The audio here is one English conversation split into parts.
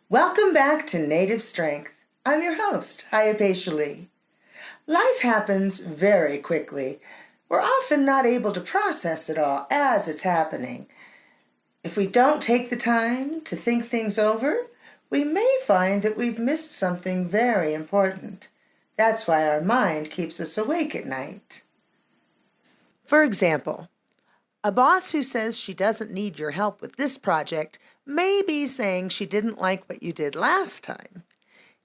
Welcome back to Native Strength. I'm your host, Hyapatia. Life happens very quickly. We're often not able to process it all as it's happening. If we don't take the time to think things over, we may find that we've missed something very important. That's why our mind keeps us awake at night. For example, a boss who says she doesn't need your help with this project may be saying she didn't like what you did last time.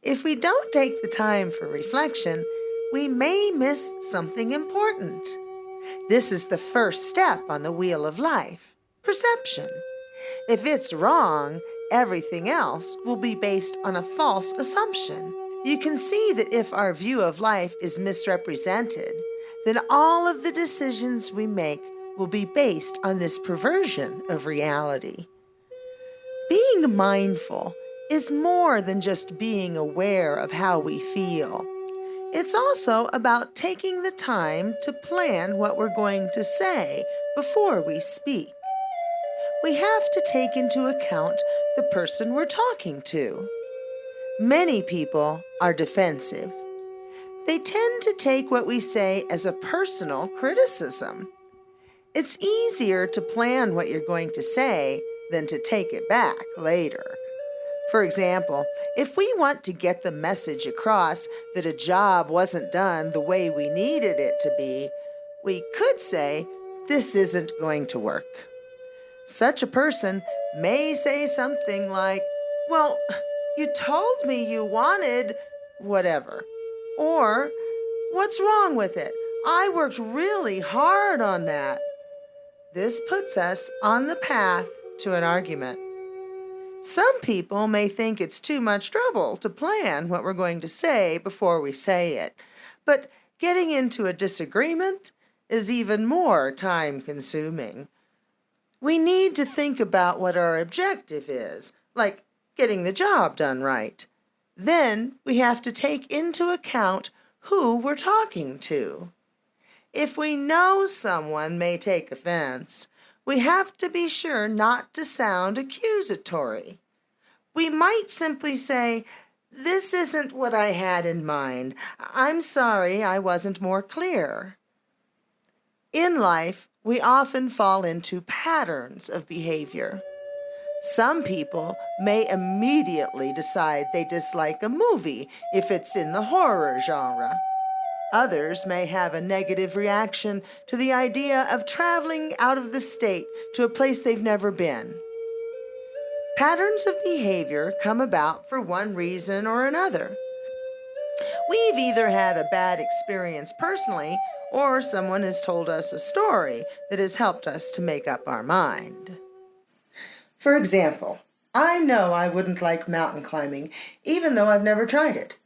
If we don't take the time for reflection, we may miss something important. This is the first step on the wheel of life, perception. If it's wrong, everything else will be based on a false assumption. You can see that if our view of life is misrepresented, then all of the decisions we make will be based on this perversion of reality. Being mindful is more than just being aware of how we feel. It's also about taking the time to plan what we're going to say before we speak. We have to take into account the person we're talking to. Many people are defensive. They tend to take what we say as a personal criticism. It's easier to plan what you're going to say than to take it back later. For example, if we want to get the message across that a job wasn't done the way we needed it to be, we could say, "This isn't going to work." Such a person may say something like, "Well, you told me you wanted whatever." Or, "What's wrong with it? I worked really hard on that." This puts us on the path to an argument. Some people may think it's too much trouble to plan what we're going to say before we say it, but getting into a disagreement is even more time-consuming. We need to think about what our objective is, like getting the job done right. Then we have to take into account who we're talking to. If we know someone may take offense, we have to be sure not to sound accusatory. We might simply say, "This isn't what I had in mind. I'm sorry I wasn't more clear." In life, we often fall into patterns of behavior. Some people may immediately decide they dislike a movie if it's in the horror genre. Others may have a negative reaction to the idea of traveling out of the state to a place they've never been. Patterns of behavior come about for one reason or another. We've either had a bad experience personally, or someone has told us a story that has helped us to make up our mind. For example, I know I wouldn't like mountain climbing, even though I've never tried it.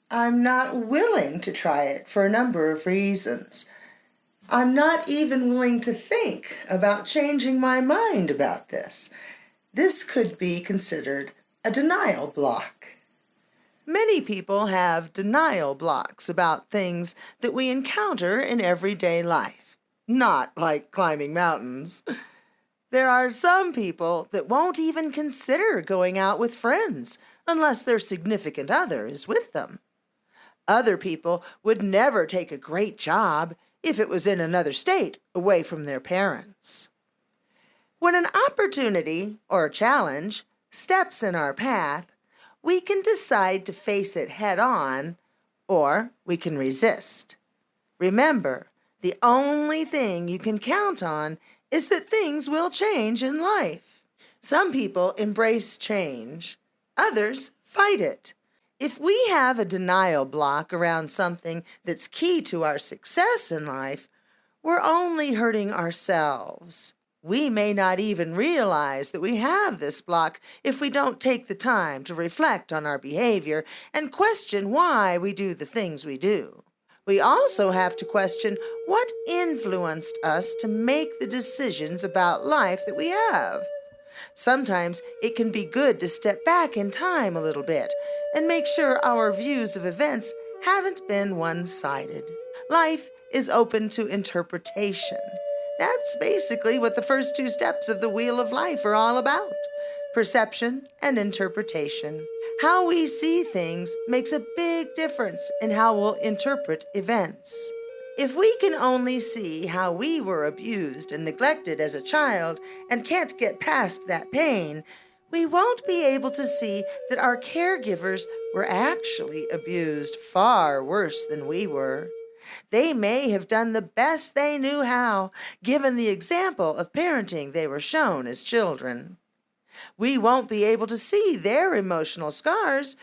I'm not willing to try it for a number of reasons. I'm not even willing to think about changing my mind about this. This could be considered a denial block. Many people have denial blocks about things that we encounter in everyday life, not like climbing mountains. There are some people that won't even consider going out with friends unless their significant other is with them. Other people would never take a great job if it was in another state away from their parents. When an opportunity or challenge steps in our path, we can decide to face it head on, or we can resist. Remember, the only thing you can count on is that things will change in life. Some people embrace change, others fight it. If we have a denial block around something that's key to our success in life, we're only hurting ourselves. We may not even realize that we have this block if we don't take the time to reflect on our behavior and question why we do the things we do. We also have to question what influenced us to make the decisions about life that we have. Sometimes it can be good to step back in time a little bit and make sure our views of events haven't been one-sided. Life is open to interpretation. That's basically what the first two steps of the wheel of life are all about: perception and interpretation. How we see things makes a big difference in how we'll interpret events. If we can only see how we were abused and neglected as a child and can't get past that pain, we won't be able to see that our caregivers were actually abused far worse than we were. They may have done the best they knew how, given the example of parenting they were shown as children. We won't be able to see their emotional scars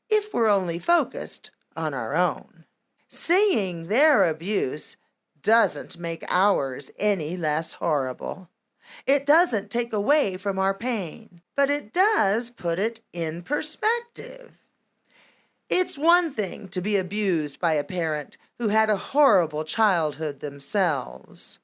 if we're only focused on our own. Seeing their abuse doesn't make ours any less horrible. It doesn't take away from our pain, but it does put it in perspective. It's one thing to be abused by a parent who had a horrible childhood themselves.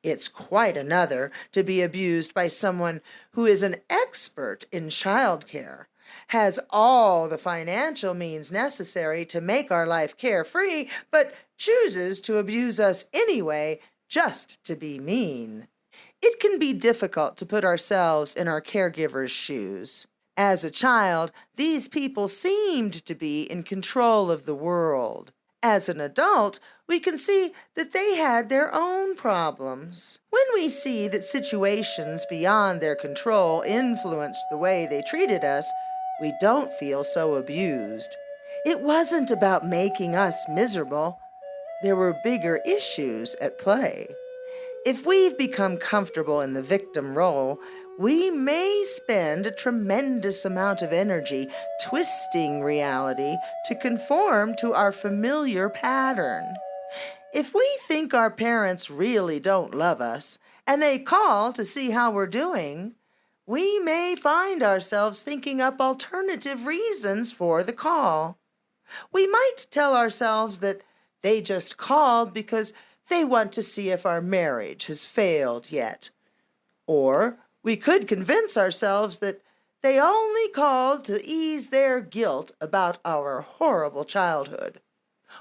It's quite another to be abused by someone who is an expert in childcare, has all the financial means necessary to make our life carefree, but chooses to abuse us anyway just to be mean. It can be difficult to put ourselves in our caregiver's shoes. As a child, these people seemed to be in control of the world. As an adult, we can see that they had their own problems. When we see that situations beyond their control influenced the way they treated us, we don't feel so abused. It wasn't about making us miserable. There were bigger issues at play. If we've become comfortable in the victim role, we may spend a tremendous amount of energy twisting reality to conform to our familiar pattern. If we think our parents really don't love us and they call to see how we're doing, we may find ourselves thinking up alternative reasons for the call. We might tell ourselves that they just called because they want to see if our marriage has failed yet. Or we could convince ourselves that they only called to ease their guilt about our horrible childhood.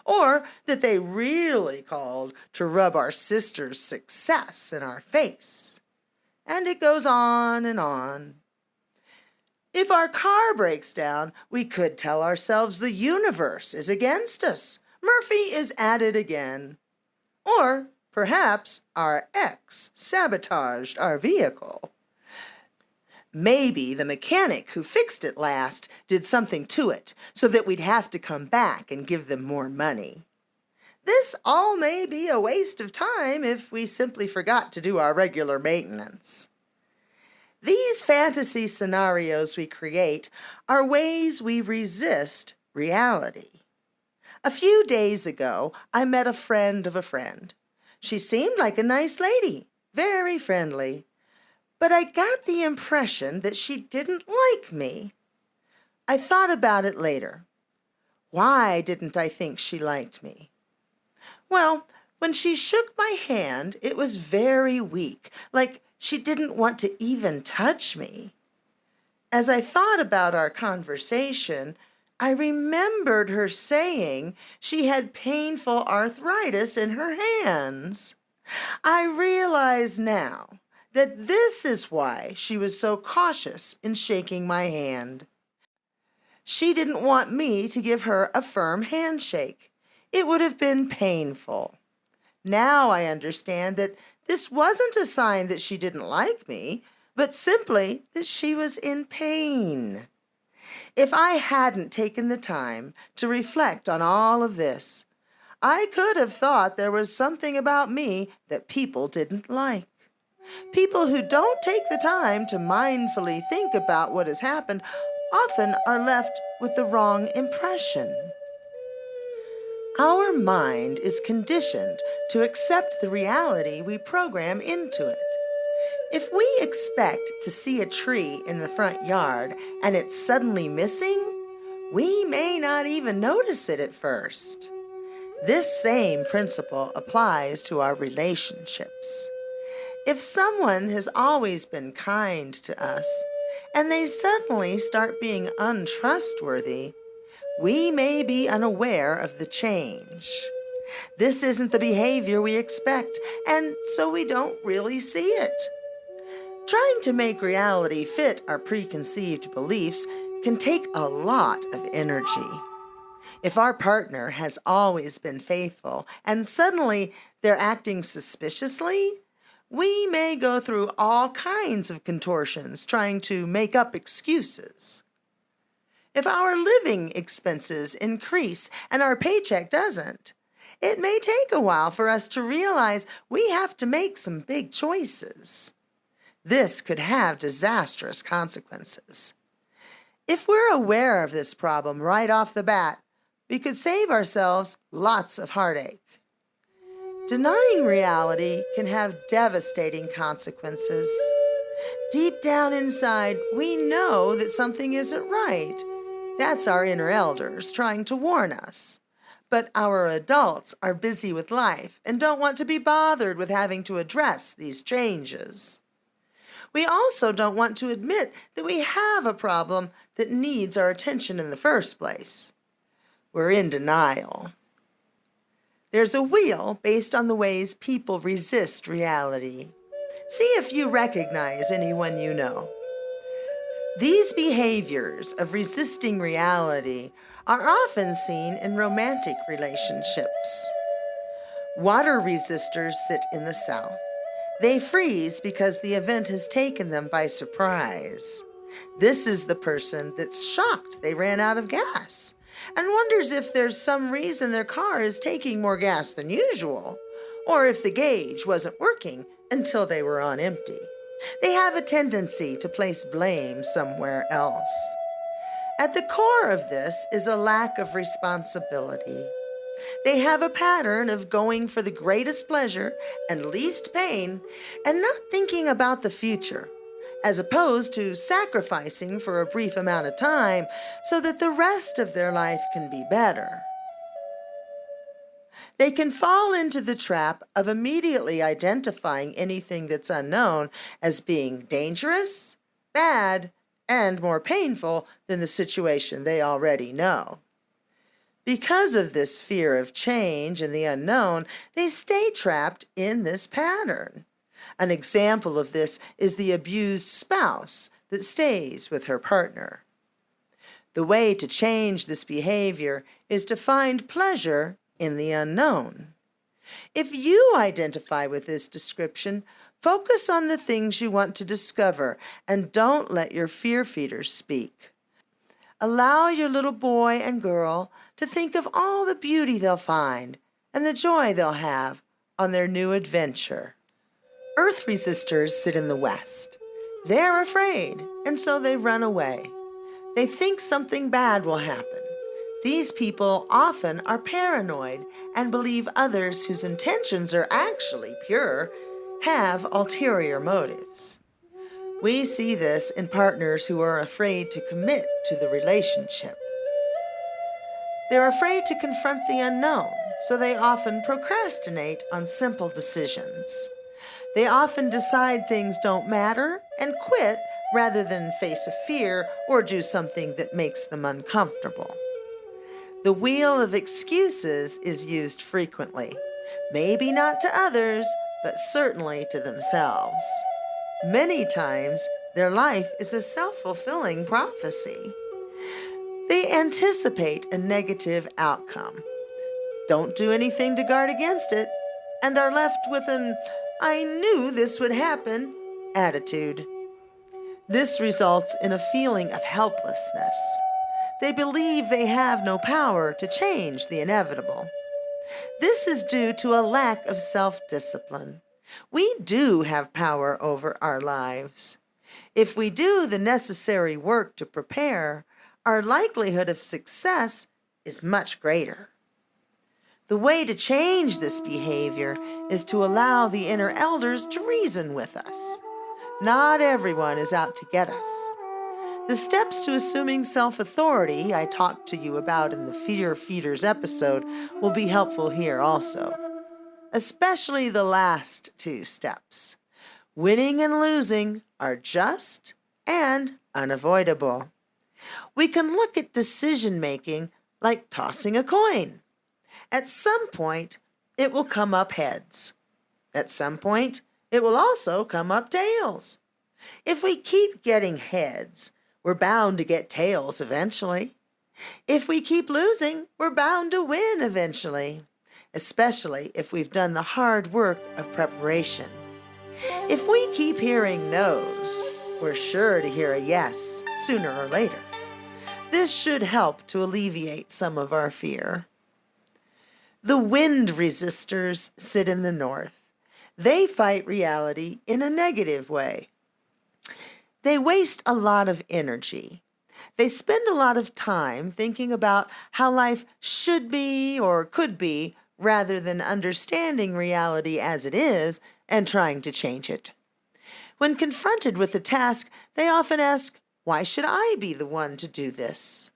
Or that they really called to rub our sister's success in our face. And it goes on and on. If our car breaks down, we could tell ourselves the universe is against us. Murphy is at it again. Or perhaps our ex sabotaged our vehicle. Maybe the mechanic who fixed it last did something to it so that we'd have to come back and give them more money. This all may be a waste of time if we simply forgot to do our regular maintenance. These fantasy scenarios we create are ways we resist reality. A few days ago, I met a friend of a friend. She seemed like a nice lady, very friendly. But I got the impression that she didn't like me. I thought about it later. Why didn't I think she liked me? Well, when she shook my hand, it was very weak, like she didn't want to even touch me. As I thought about our conversation, I remembered her saying she had painful arthritis in her hands. I realize now that this is why she was so cautious in shaking my hand. She didn't want me to give her a firm handshake. It would have been painful. Now I understand that this wasn't a sign that she didn't like me, but simply that she was in pain. If I hadn't taken the time to reflect on all of this, I could have thought there was something about me that people didn't like. People who don't take the time to mindfully think about what has happened often are left with the wrong impression. Our mind is conditioned to accept the reality we program into it. If we expect to see a tree in the front yard and it's suddenly missing, we may not even notice it at first. This same principle applies to our relationships. If someone has always been kind to us and they suddenly start being untrustworthy, we may be unaware of the change. This isn't the behavior we expect, and so we don't really see it. Trying to make reality fit our preconceived beliefs can take a lot of energy. If our partner has always been faithful and suddenly they're acting suspiciously, we may go through all kinds of contortions trying to make up excuses. If our living expenses increase and our paycheck doesn't, it may take a while for us to realize we have to make some big choices. This could have disastrous consequences. If we're aware of this problem right off the bat, we could save ourselves lots of heartache. Denying reality can have devastating consequences. Deep down inside, we know that something isn't right. That's our inner elders trying to warn us. But our adults are busy with life and don't want to be bothered with having to address these changes. We also don't want to admit that we have a problem that needs our attention in the first place. We're in denial. There's a wheel based on the ways people resist reality. See if you recognize anyone you know. These behaviors of resisting reality are often seen in romantic relationships. Water resistors sit in the south. They freeze because the event has taken them by surprise. This is the person that's shocked they ran out of gas and wonders if there's some reason their car is taking more gas than usual, or if the gauge wasn't working until they were on empty. They have a tendency to place blame somewhere else. At the core of this is a lack of responsibility. They have a pattern of going for the greatest pleasure and least pain and not thinking about the future, as opposed to sacrificing for a brief amount of time so that the rest of their life can be better. They can fall into the trap of immediately identifying anything that's unknown as being dangerous, bad, and more painful than the situation they already know. Because of this fear of change and the unknown, they stay trapped in this pattern. An example of this is the abused spouse that stays with her partner. The way to change this behavior is to find pleasure in the unknown. If you identify with this description, focus on the things you want to discover and don't let your fear feeders speak. Allow your little boy and girl to think of all the beauty they'll find and the joy they'll have on their new adventure. Earth resistors sit in the west. They're afraid, and so they run away. They think something bad will happen. These people often are paranoid and believe others whose intentions are actually pure have ulterior motives. We see this in partners who are afraid to commit to the relationship. They're afraid to confront the unknown, so they often procrastinate on simple decisions. They often decide things don't matter and quit rather than face a fear or do something that makes them uncomfortable. The wheel of excuses is used frequently, maybe not to others, but certainly to themselves. Many times, their life is a self-fulfilling prophecy. They anticipate a negative outcome, don't do anything to guard against it, and are left with an "I knew this would happen" attitude. This results in a feeling of helplessness. They believe they have no power to change the inevitable. This is due to a lack of self-discipline. We do have power over our lives. If we do the necessary work to prepare, our likelihood of success is much greater. The way to change this behavior is to allow the inner elders to reason with us. Not everyone is out to get us. The steps to assuming self-authority I talked to you about in the Fear Feeders episode will be helpful here also, especially the last two steps. Winning and losing are just and unavoidable. We can look at decision-making like tossing a coin. At some point, it will come up heads. At some point, it will also come up tails. If we keep getting heads, we're bound to get tails eventually. If we keep losing, we're bound to win eventually, especially if we've done the hard work of preparation. If we keep hearing no's, we're sure to hear a yes sooner or later. This should help to alleviate some of our fear. The wind resistors sit in the north. They fight reality in a negative way. They waste a lot of energy. They spend a lot of time thinking about how life should be or could be rather than understanding reality as it is and trying to change it. When confronted with a task, they often ask, "Why should I be the one to do this?"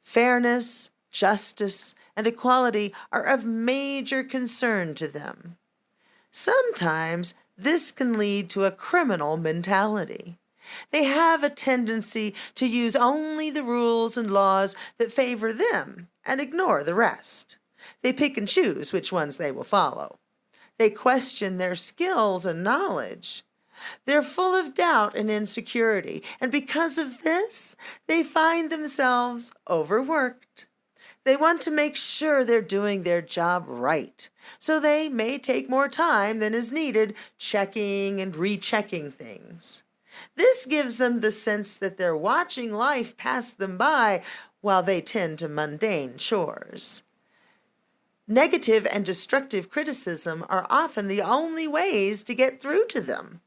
Fairness, justice, and equality are of major concern to them. Sometimes this can lead to a criminal mentality. They have a tendency to use only the rules and laws that favor them and ignore the rest. They pick and choose which ones they will follow. They question their skills and knowledge. They're full of doubt and insecurity, and because of this, they find themselves overworked. They want to make sure they're doing their job right, so they may take more time than is needed checking and rechecking things. This gives them the sense that they're watching life pass them by while they tend to mundane chores. Negative and destructive criticism are often the only ways to get through to them.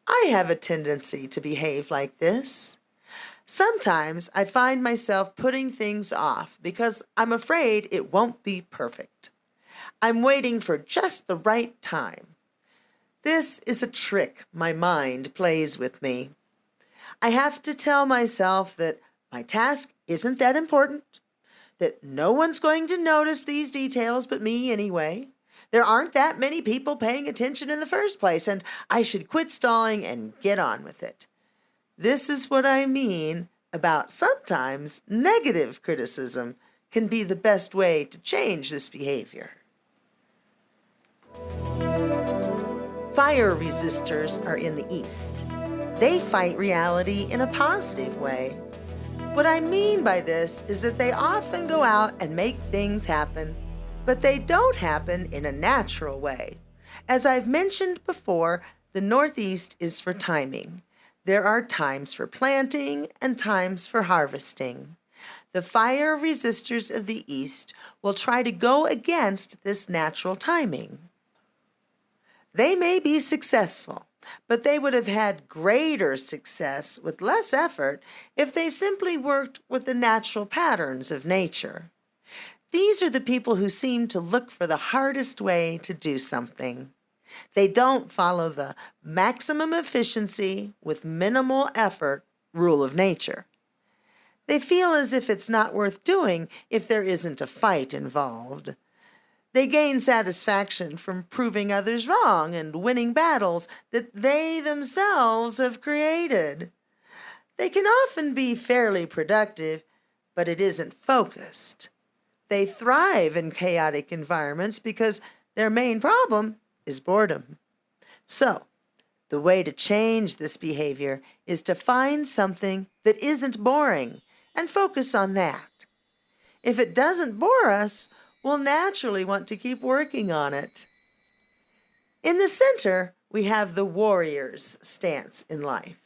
I have a tendency to behave like this. Sometimes I find myself putting things off because I'm afraid it won't be perfect. I'm waiting for just the right time. This is a trick my mind plays with me. I have to tell myself that my task isn't that important, that no one's going to notice these details but me anyway. There aren't that many people paying attention in the first place, and I should quit stalling and get on with it. This is what I mean about sometimes negative criticism can be the best way to change this behavior. Fire resistors are in the east. They fight reality in a positive way. What I mean by this is that they often go out and make things happen, but they don't happen in a natural way. As I've mentioned before, the Northeast is for timing. There are times for planting and times for harvesting. The fire resistors of the East will try to go against this natural timing. They may be successful, but they would have had greater success with less effort if they simply worked with the natural patterns of nature. These are the people who seem to look for the hardest way to do something. They don't follow the maximum efficiency with minimal effort rule of nature. They feel as if it's not worth doing if there isn't a fight involved. They gain satisfaction from proving others wrong and winning battles that they themselves have created. They can often be fairly productive, but it isn't focused. They thrive in chaotic environments because their main problem is boredom. So, the way to change this behavior is to find something that isn't boring and focus on that. If it doesn't bore us, we'll naturally want to keep working on it. In the center, we have the warrior's stance in life.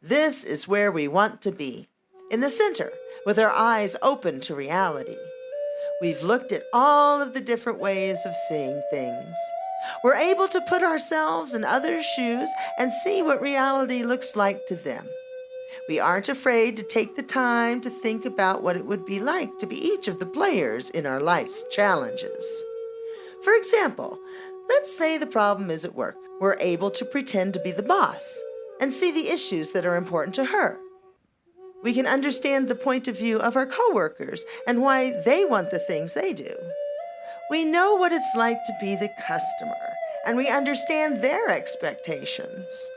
This is where we want to be, in the center, with our eyes open to reality. We've looked at all of the different ways of seeing things. We're able to put ourselves in others' shoes and see what reality looks like to them. We aren't afraid to take the time to think about what it would be like to be each of the players in our life's challenges. For example, let's say the problem is at work. We're able to pretend to be the boss and see the issues that are important to her. We can understand the point of view of our coworkers and why they want the things they do. We know what it's like to be the customer, and we understand their expectations.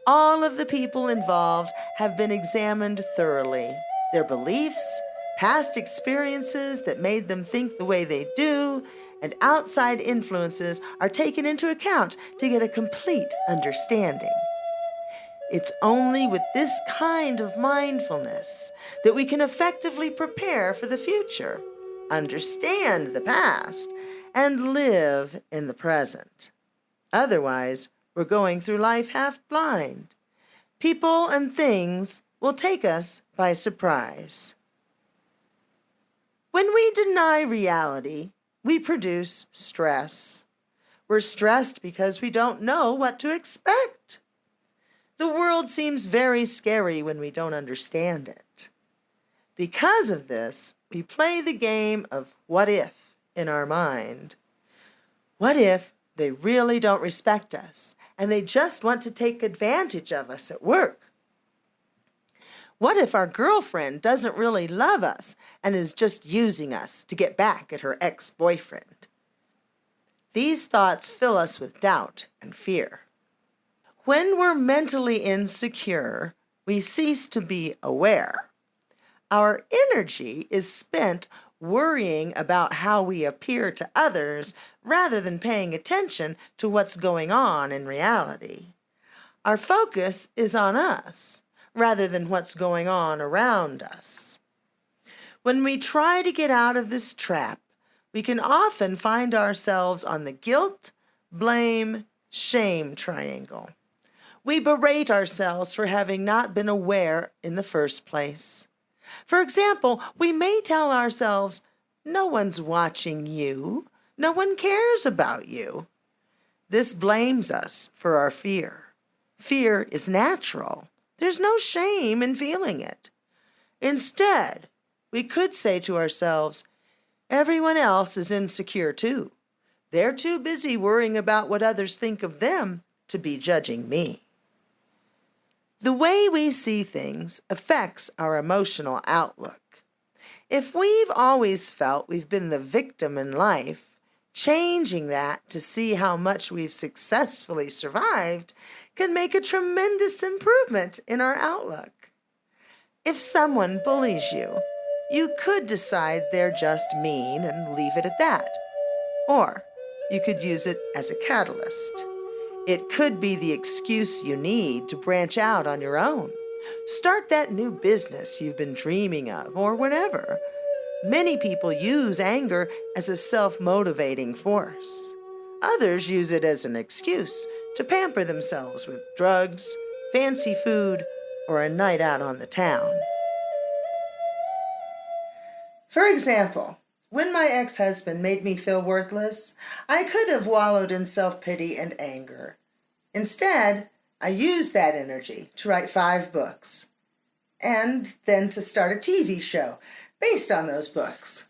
All of the people involved have been examined thoroughly, their beliefs, past experiences that made them think the way they do, and outside influences are taken into account to get a complete understanding. It's only with this kind of mindfulness that we can effectively prepare for the future, understand the past, and live in the present. Otherwise, we're going through life half blind. People and things will take us by surprise. When we deny reality, we produce stress. We're stressed because we don't know what to expect. The world seems very scary when we don't understand it. Because of this, we play the game of what if in our mind. What if they really don't respect us and they just want to take advantage of us at work? What if our girlfriend doesn't really love us and is just using us to get back at her ex-boyfriend? These thoughts fill us with doubt and fear. When we're mentally insecure, we cease to be aware. Our energy is spent worrying about how we appear to others rather than paying attention to what's going on in reality. Our focus is on us rather than what's going on around us. When we try to get out of this trap, we can often find ourselves on the guilt, blame, shame triangle. We berate ourselves for having not been aware in the first place. For example, we may tell ourselves, "No one's watching you. No one cares about you." This blames us for our fear. Fear is natural. There's no shame in feeling it. Instead, we could say to ourselves, "Everyone else is insecure too. They're too busy worrying about what others think of them to be judging me." The way we see things affects our emotional outlook. If we've always felt we've been the victim in life, changing that to see how much we've successfully survived can make a tremendous improvement in our outlook. If someone bullies you, you could decide they're just mean and leave it at that. Or you could use it as a catalyst. It could be the excuse you need to branch out on your own. Start that new business you've been dreaming of, or whatever. Many people use anger as a self-motivating force. Others use it as an excuse to pamper themselves with drugs, fancy food, or a night out on the town. For example, when my ex-husband made me feel worthless, I could have wallowed in self-pity and anger. Instead, I used that energy to write 5 books, and then to start a TV show based on those books,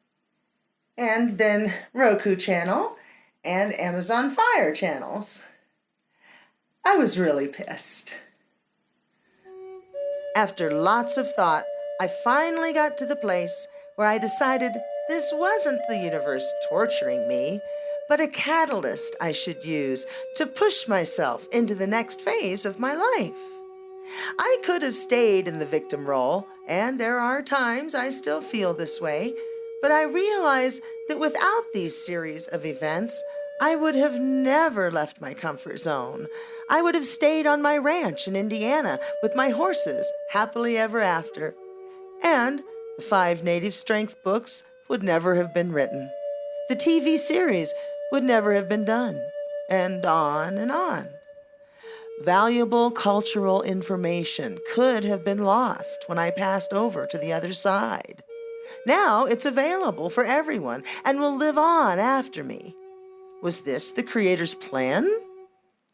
and then Roku channel and Amazon Fire channels. I was really pissed. After lots of thought, I finally got to the place where I decided this wasn't the universe torturing me, but a catalyst I should use to push myself into the next phase of my life. I could have stayed in the victim role, and there are times I still feel this way, but I realize that without these series of events, I would have never left my comfort zone. I would have stayed on my ranch in Indiana with my horses happily ever after. And the 5 native strength books would never have been written. The TV series would never have been done, and on and on. Valuable cultural information could have been lost when I passed over to the other side. Now it's available for everyone and will live on after me. Was this the Creator's plan?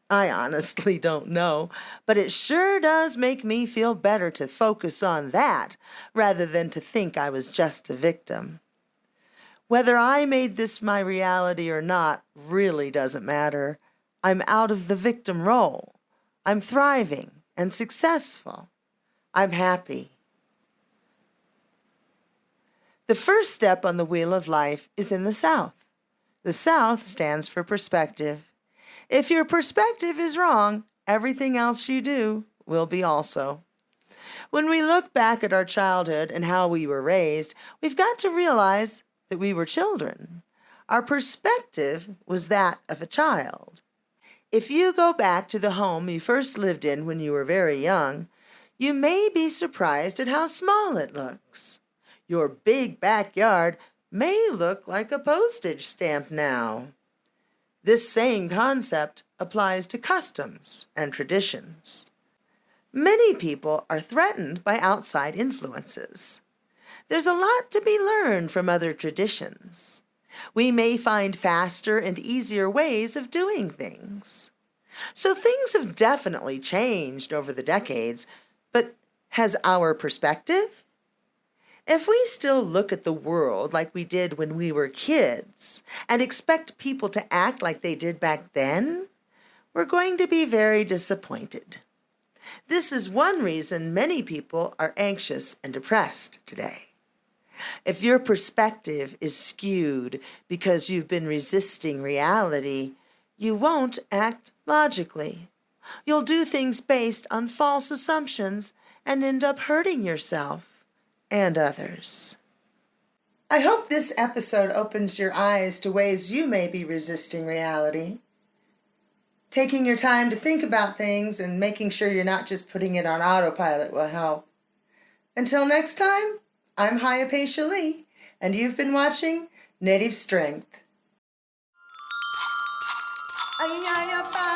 I honestly don't know, but it sure does make me feel better to focus on that rather than to think I was just a victim. Whether I made this my reality or not really doesn't matter. I'm out of the victim role. I'm thriving and successful. I'm happy. The first step on the wheel of life is in the south. The south stands for perspective. If your perspective is wrong, everything else you do will be also. When we look back at our childhood and how we were raised, we've got to realize that we were children. Our perspective was that of a child. If you go back to the home you first lived in when you were very young, you may be surprised at how small it looks. Your big backyard may look like a postage stamp now. This same concept applies to customs and traditions. Many people are threatened by outside influences. There's a lot to be learned from other traditions. We may find faster and easier ways of doing things. So things have definitely changed over the decades, but has our perspective? If we still look at the world like we did when we were kids and expect people to act like they did back then, we're going to be very disappointed. This is one reason many people are anxious and depressed today. If your perspective is skewed because you've been resisting reality, you won't act logically. You'll do things based on false assumptions and end up hurting yourself and others. I hope this episode opens your eyes to ways you may be resisting reality. Taking your time to think about things and making sure you're not just putting it on autopilot will help. Until next time, I'm Hyapatia, and you've been watching Native Strength. Ay, ay, ay,